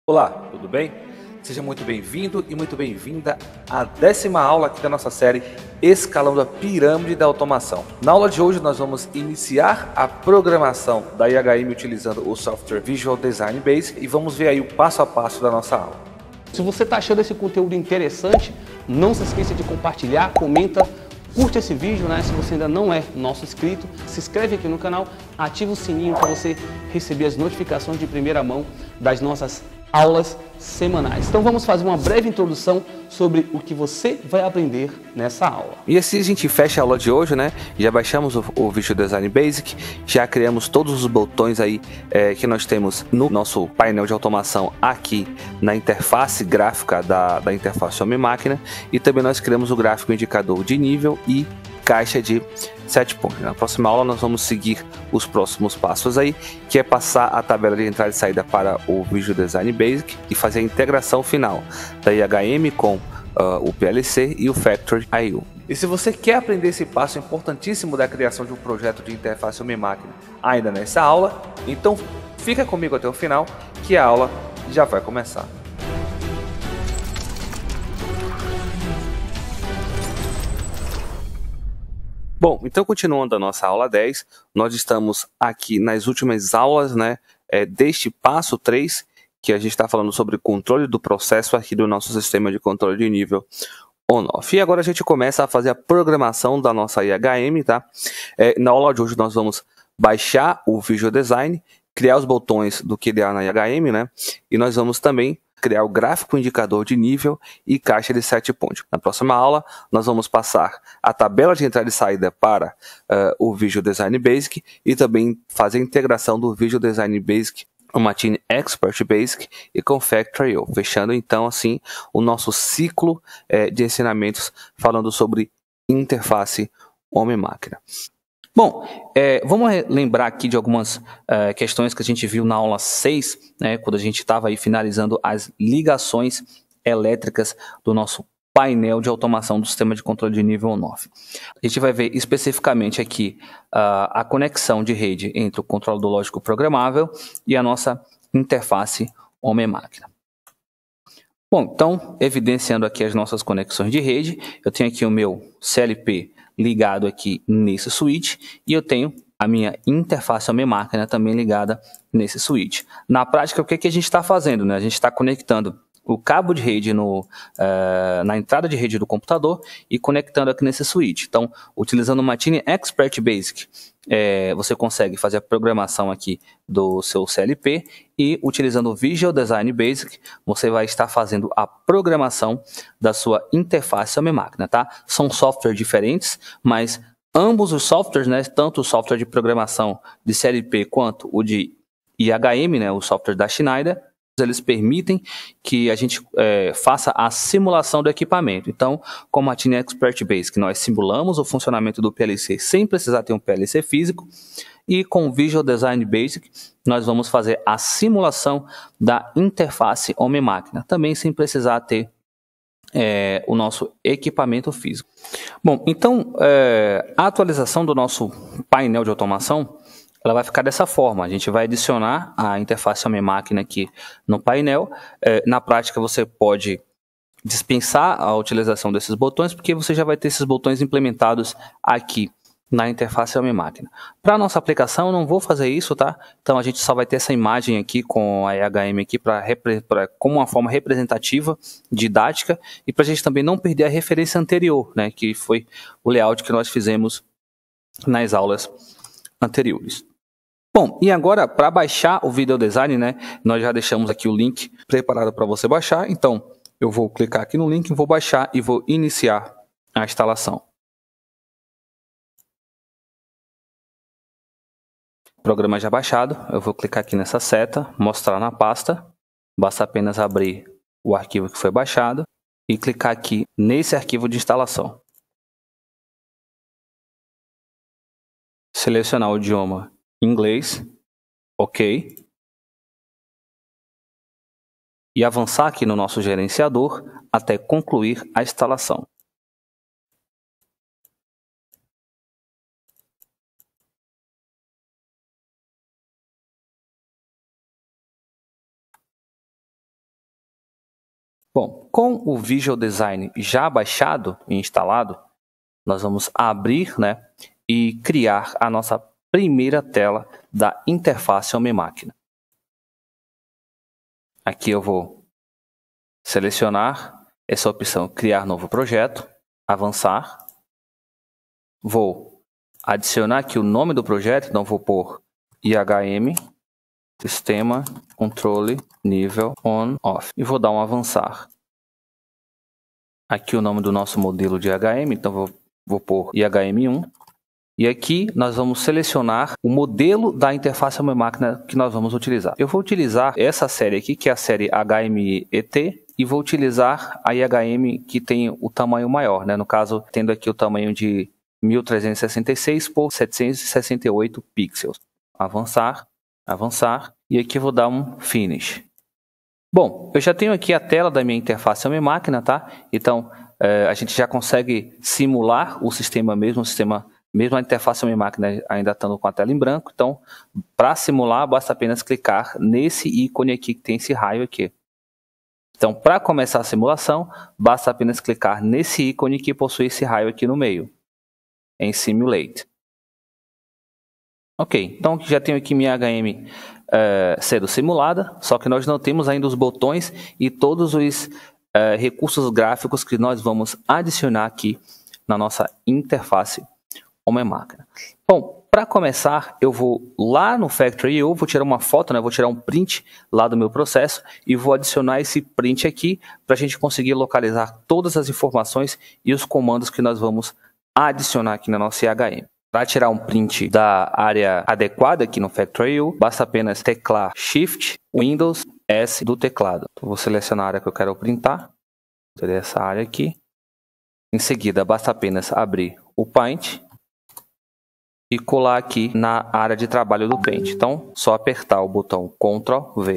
Olá, tudo bem? Seja muito bem-vindo e muito bem-vinda à 10ª aula aqui da nossa série Escalando a Pirâmide da Automação. Na aula de hoje nós vamos iniciar a programação da IHM utilizando o software Visual Design Basic e vamos ver aí o passo a passo da nossa aula. Se você está achando esse conteúdo interessante, não se esqueça de compartilhar, comenta, curte esse vídeo, né? Se você ainda não é nosso inscrito, se inscreve aqui no canal, ativa o sininho para você receber as notificações de primeira mão das nossas aulas semanais. Então vamos fazer uma breve introdução sobre o que você vai aprender nessa aula. E assim a gente fecha a aula de hoje, né? Já baixamos o Visual Design Basic, já criamos todos os botões aí que nós temos no nosso painel de automação aqui na interface gráfica da interface homem-máquina, e também nós criamos o gráfico indicador de nível e caixa de set point. Na próxima aula nós vamos seguir os próximos passos aí, que é passar a tabela de entrada e saída para o Visual Design Basic e fazer a integração final da IHM com o PLC e o Factory I/O. E se você quer aprender esse passo importantíssimo da criação de um projeto de interface homem-máquina ainda nessa aula, então fica comigo até o final que a aula já vai começar. Bom, então continuando a nossa aula 10, nós estamos aqui nas últimas aulas, né, deste passo 3, que a gente está falando sobre controle do processo aqui do nosso sistema de controle de nível on-off. E agora a gente começa a fazer a programação da nossa IHM, tá? Na aula de hoje nós vamos baixar o Visual Design, criar os botões do QDA na IHM, né? E nós vamos também criar o gráfico indicador de nível e caixa de set point. Na próxima aula, nós vamos passar a tabela de entrada e saída para o Visual Design Basic e também fazer a integração do Visual Design Basic, o Machine Expert Basic e com Factory I/O, fechando então assim o nosso ciclo de ensinamentos falando sobre interface homem-máquina. Bom, vamos lembrar aqui de algumas questões que a gente viu na aula 6, né, quando a gente estava aí finalizando as ligações elétricas do nosso painel de automação do sistema de controle de nível on-off. A gente vai ver especificamente aqui a conexão de rede entre o controlador lógico programável e a nossa interface homem-máquina. Bom, então, evidenciando aqui as nossas conexões de rede, eu tenho aqui o meu CLP ligado aqui nesse switch e eu tenho a minha interface homem-máquina também ligada nesse switch. Na prática, o que a gente está fazendo, né? A gente está conectando o cabo de rede na entrada de rede do computador e conectando aqui nesse switch. Então, utilizando o Machine Expert Basic, você consegue fazer a programação aqui do seu CLP, e utilizando o Visual Design Basic, você vai estar fazendo a programação da sua interface homem-máquina, tá? São softwares diferentes, mas ambos os softwares, né, tanto o software de programação de CLP quanto o de IHM, né, o software da Schneider, eles permitem que a gente faça a simulação do equipamento. Então, com o Machine Expert Basic, nós simulamos o funcionamento do PLC sem precisar ter um PLC físico, e com o Visual Design Basic, nós vamos fazer a simulação da interface homem-máquina, também sem precisar ter o nosso equipamento físico. Bom, então, a atualização do nosso painel de automação, ela vai ficar dessa forma. A gente vai adicionar a interface homem-máquina aqui no painel. Na prática, você pode dispensar a utilização desses botões, porque você já vai ter esses botões implementados aqui na interface homem-máquina. Para a nossa aplicação, eu não vou fazer isso, tá? Então, a gente só vai ter essa imagem aqui com a IHM aqui como uma forma representativa, didática, e para a gente também não perder a referência anterior, né? Que foi o layout que nós fizemos nas aulas anteriores. Bom, e agora para baixar o Video Design, né, nós já deixamos aqui o link preparado para você baixar. Então, eu vou clicar aqui no link, vou baixar e vou iniciar a instalação. Programa já baixado, eu vou clicar aqui nessa seta, mostrar na pasta. Basta apenas abrir o arquivo que foi baixado e clicar aqui nesse arquivo de instalação. Selecionar o idioma inglês, ok, e avançar aqui no nosso gerenciador até concluir a instalação. Bom, com o Visual Design já baixado e instalado, nós vamos abrir, né, e criar a nossa primeira tela da interface homem-máquina. Aqui eu vou selecionar essa opção Criar Novo Projeto, Avançar. Vou adicionar aqui o nome do projeto, então vou pôr IHM, Sistema, Controle, Nível, On, Off. E vou dar um Avançar. Aqui o nome do nosso modelo de IHM, então vou pôr IHM1. E aqui nós vamos selecionar o modelo da interface homem-máquina que nós vamos utilizar. Eu vou utilizar essa série aqui, que é a série HMET, e vou utilizar a IHM que tem o tamanho maior, né? No caso, tendo aqui o tamanho de 1366 por 768 pixels. Avançar, avançar, e aqui eu vou dar um Finish. Bom, eu já tenho aqui a tela da minha interface homem-máquina, tá? Então, a gente já consegue simular o sistema mesmo, mesmo a interface homem-máquina ainda estando com a tela em branco. Então, para simular, basta apenas clicar nesse ícone aqui que tem esse raio aqui. Então, para começar a simulação, basta apenas clicar nesse ícone que possui esse raio aqui no meio, em Simulate. Ok, então já tenho aqui minha HM sendo simulada, só que nós não temos ainda os botões e todos os recursos gráficos que nós vamos adicionar aqui na nossa interface homem-máquina. Bom, para começar, eu vou lá no Factory.io, vou tirar uma foto, né? Vou tirar um print lá do meu processo e vou adicionar esse print aqui para a gente conseguir localizar todas as informações e os comandos que nós vamos adicionar aqui na nossa IHM. Para tirar um print da área adequada aqui no Factory.io, basta apenas teclar Shift, Windows, S do teclado. Então, vou selecionar a área que eu quero printar, seria essa área aqui. Em seguida, basta apenas abrir o Paint e colar aqui na área de trabalho do Paint. Então, só apertar o botão Ctrl V.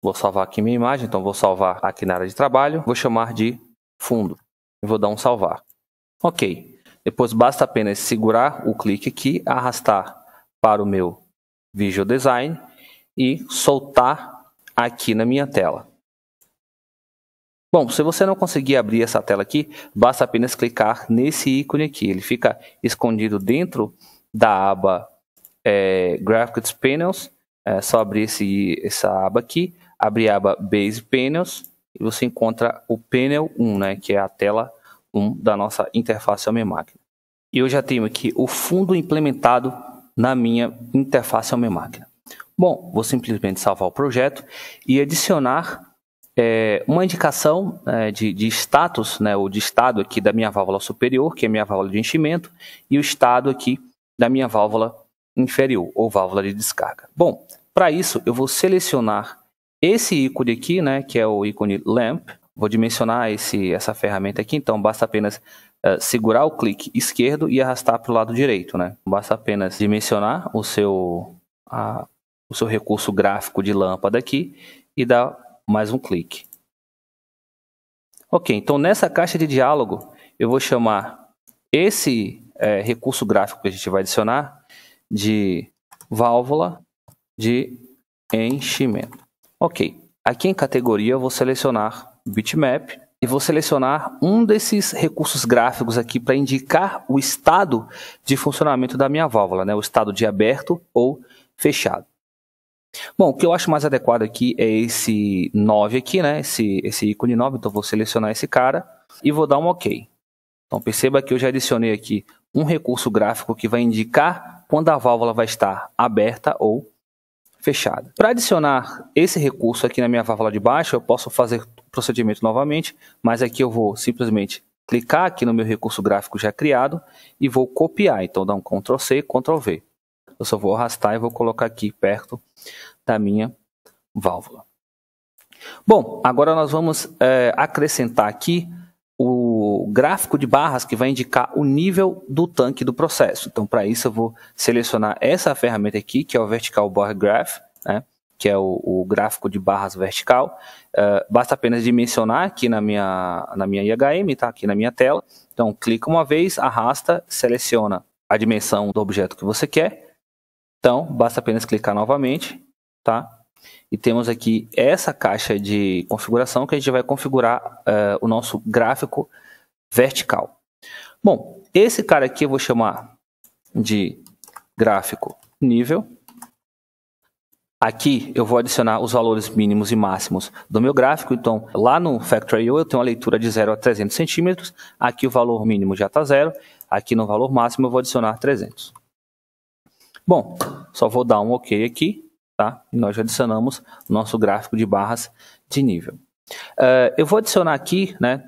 Vou salvar aqui minha imagem, então vou salvar aqui na área de trabalho. Vou chamar de fundo e vou dar um salvar. Ok. Depois basta apenas segurar o clique aqui, arrastar para o meu Visual Design e soltar aqui na minha tela. Bom, se você não conseguir abrir essa tela aqui, basta apenas clicar nesse ícone aqui. Ele fica escondido dentro da aba Graphics Panels. É só abrir essa aba aqui, abrir a aba Base Panels e você encontra o Panel 1, né, que é a tela 1 da nossa interface homem-máquina. E eu já tenho aqui o fundo implementado na minha interface homem-máquina. Bom, vou simplesmente salvar o projeto e adicionar uma indicação de status, né, ou de estado aqui da minha válvula superior, que é a minha válvula de enchimento, e o estado aqui da minha válvula inferior, ou válvula de descarga. Bom, para isso eu vou selecionar esse ícone aqui, né, que é o ícone Lamp. Vou dimensionar essa ferramenta aqui, então basta apenas segurar o clique esquerdo e arrastar para o lado direito, né? Basta apenas dimensionar o seu recurso gráfico de lâmpada aqui e dar mais um clique. Ok, então nessa caixa de diálogo eu vou chamar esse recurso gráfico que a gente vai adicionar de válvula de enchimento. Ok, aqui em categoria eu vou selecionar Bitmap e vou selecionar um desses recursos gráficos aqui para indicar o estado de funcionamento da minha válvula, né? O estado de aberto ou fechado. Bom, o que eu acho mais adequado aqui é esse 9 aqui, né? Esse ícone 9, então vou selecionar esse cara e vou dar um OK. Então perceba que eu já adicionei aqui um recurso gráfico que vai indicar quando a válvula vai estar aberta ou fechada. Para adicionar esse recurso aqui na minha válvula de baixo, eu posso fazer o procedimento novamente, mas aqui eu vou simplesmente clicar aqui no meu recurso gráfico já criado e vou copiar. Então, dá um Ctrl C, Ctrl V. Eu só vou arrastar e vou colocar aqui perto da minha válvula. Bom, agora nós vamos acrescentar aqui o gráfico de barras que vai indicar o nível do tanque do processo. Então, para isso, eu vou selecionar essa ferramenta aqui, que é o Vertical Bar Graph, né? Que é o gráfico de barras vertical. Basta apenas dimensionar aqui na minha IHM, tá? Aqui na minha tela. Então, clica uma vez, arrasta, seleciona a dimensão do objeto que você quer. Então, basta apenas clicar novamente, tá? E temos aqui essa caixa de configuração que a gente vai configurar o nosso gráfico vertical. Bom, esse cara aqui eu vou chamar de gráfico nível. Aqui eu vou adicionar os valores mínimos e máximos do meu gráfico. Então, lá no Factory.io eu tenho uma leitura de 0 a 300 centímetros. Aqui o valor mínimo já está 0. Aqui no valor máximo eu vou adicionar 300. Bom, só vou dar um OK aqui, tá? E nós já adicionamos o nosso gráfico de barras de nível. Eu vou adicionar aqui, né,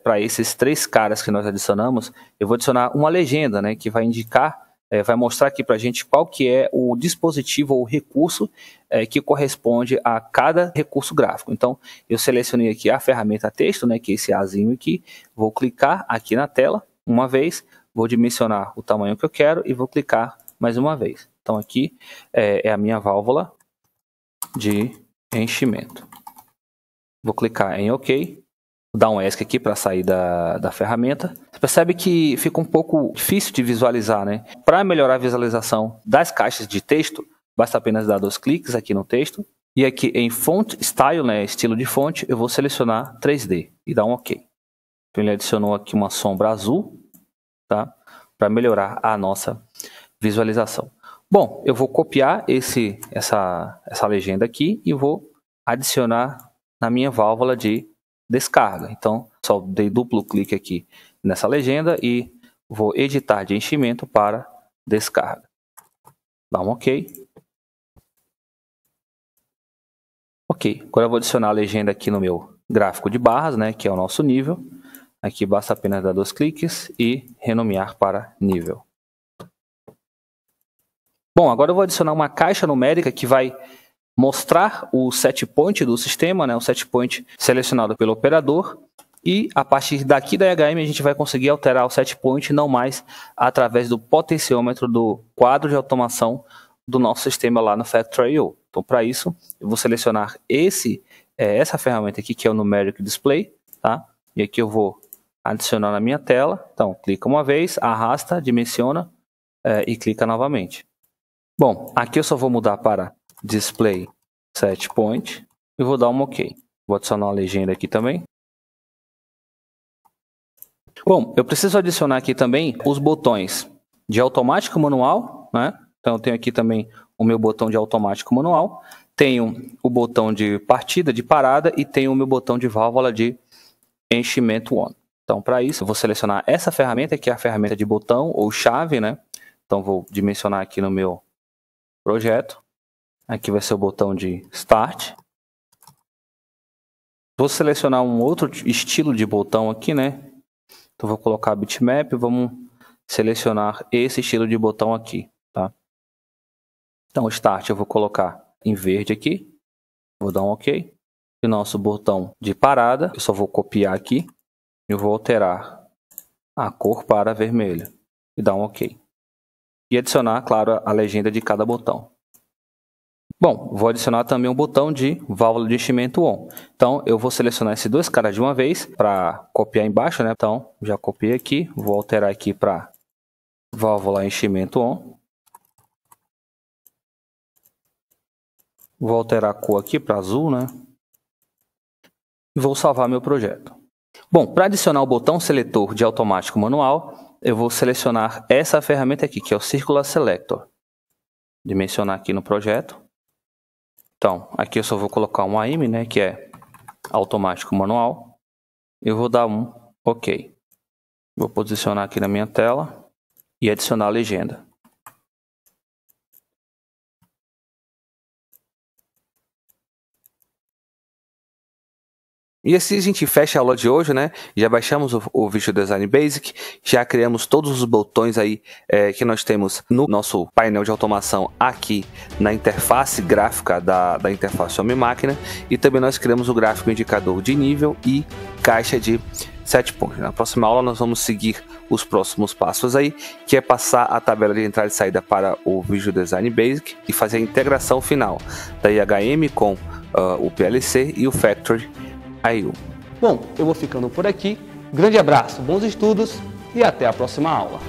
para esses 3 caras que nós adicionamos, eu vou adicionar uma legenda, né, que vai indicar, vai mostrar aqui para a gente qual que é o dispositivo ou recurso que corresponde a cada recurso gráfico. Então, eu selecionei aqui a ferramenta texto, né, que é esse Azinho aqui, vou clicar aqui na tela uma vez, vou dimensionar o tamanho que eu quero e vou clicar mais uma vez. Então, aqui é a minha válvula de enchimento. Vou clicar em OK. Vou dar um ESC aqui para sair da ferramenta. Você percebe que fica um pouco difícil de visualizar, né? Para melhorar a visualização das caixas de texto, basta apenas dar 2 cliques aqui no texto. E aqui em Font Style, né, estilo de fonte, eu vou selecionar 3D e dar um OK. Então, ele adicionou aqui uma sombra azul, tá? Para melhorar a nossa visualização. Bom, eu vou copiar essa legenda aqui e vou adicionar na minha válvula de descarga. Então, só dei duplo clique aqui nessa legenda e vou editar de enchimento para descarga. Dá um OK. Ok, agora eu vou adicionar a legenda aqui no meu gráfico de barras, né, que é o nosso nível. Aqui basta apenas dar 2 cliques e renomear para nível. Bom, agora eu vou adicionar uma caixa numérica que vai mostrar o set point do sistema, né, o set point selecionado pelo operador. E a partir daqui da EHM a gente vai conseguir alterar o set point não mais através do potenciômetro do quadro de automação do nosso sistema lá no Factory.io. Então, para isso, eu vou selecionar essa ferramenta aqui, que é o Numeric Display, tá? E aqui eu vou adicionar na minha tela. Então, clica uma vez, arrasta, dimensiona e clica novamente. Bom, aqui eu só vou mudar para Display Set Point e vou dar um OK. Vou adicionar uma legenda aqui também. Bom, eu preciso adicionar aqui também os botões de automático manual, né? Então, eu tenho aqui também o meu botão de automático manual, tenho o botão de partida, de parada e tenho o meu botão de válvula de enchimento on. Então, para isso, eu vou selecionar essa ferramenta, que é a ferramenta de botão ou chave, né? Então, vou dimensionar aqui no meu projeto. Aqui vai ser o botão de Start. Vou selecionar um outro estilo de botão aqui, né? Então, vou colocar bitmap, vamos selecionar esse estilo de botão aqui, tá? Então, o Start eu vou colocar em verde aqui. Vou dar um OK. E o nosso botão de parada, eu só vou copiar aqui. Eu vou alterar a cor para vermelho. E dar um OK. E adicionar, claro, a legenda de cada botão. Bom, vou adicionar também um botão de válvula de enchimento on. Então, eu vou selecionar esses 2 caras de uma vez para copiar embaixo, né? Então, já copiei aqui. Vou alterar aqui para válvula enchimento on. Vou alterar a cor aqui para azul, né? E vou salvar meu projeto. Bom, para adicionar o botão seletor de automático manual, eu vou selecionar essa ferramenta aqui, que é o Circular Selector. Dimensionar aqui no projeto. Então, aqui eu só vou colocar um AM, né, que é automático manual. Eu vou dar um OK. Vou posicionar aqui na minha tela e adicionar a legenda. E assim a gente fecha a aula de hoje, né? Já baixamos o Visual Design Basic, já criamos todos os botões aí que nós temos no nosso painel de automação aqui na interface gráfica da interface homem-máquina, e também nós criamos o gráfico indicador de nível e caixa de set point. Na próxima aula nós vamos seguir os próximos passos aí, que é passar a tabela de entrada e saída para o Visual Design Basic e fazer a integração final da IHM com o PLC e o Factory.io. Bom, eu vou ficando por aqui. Grande abraço, bons estudos e até a próxima aula.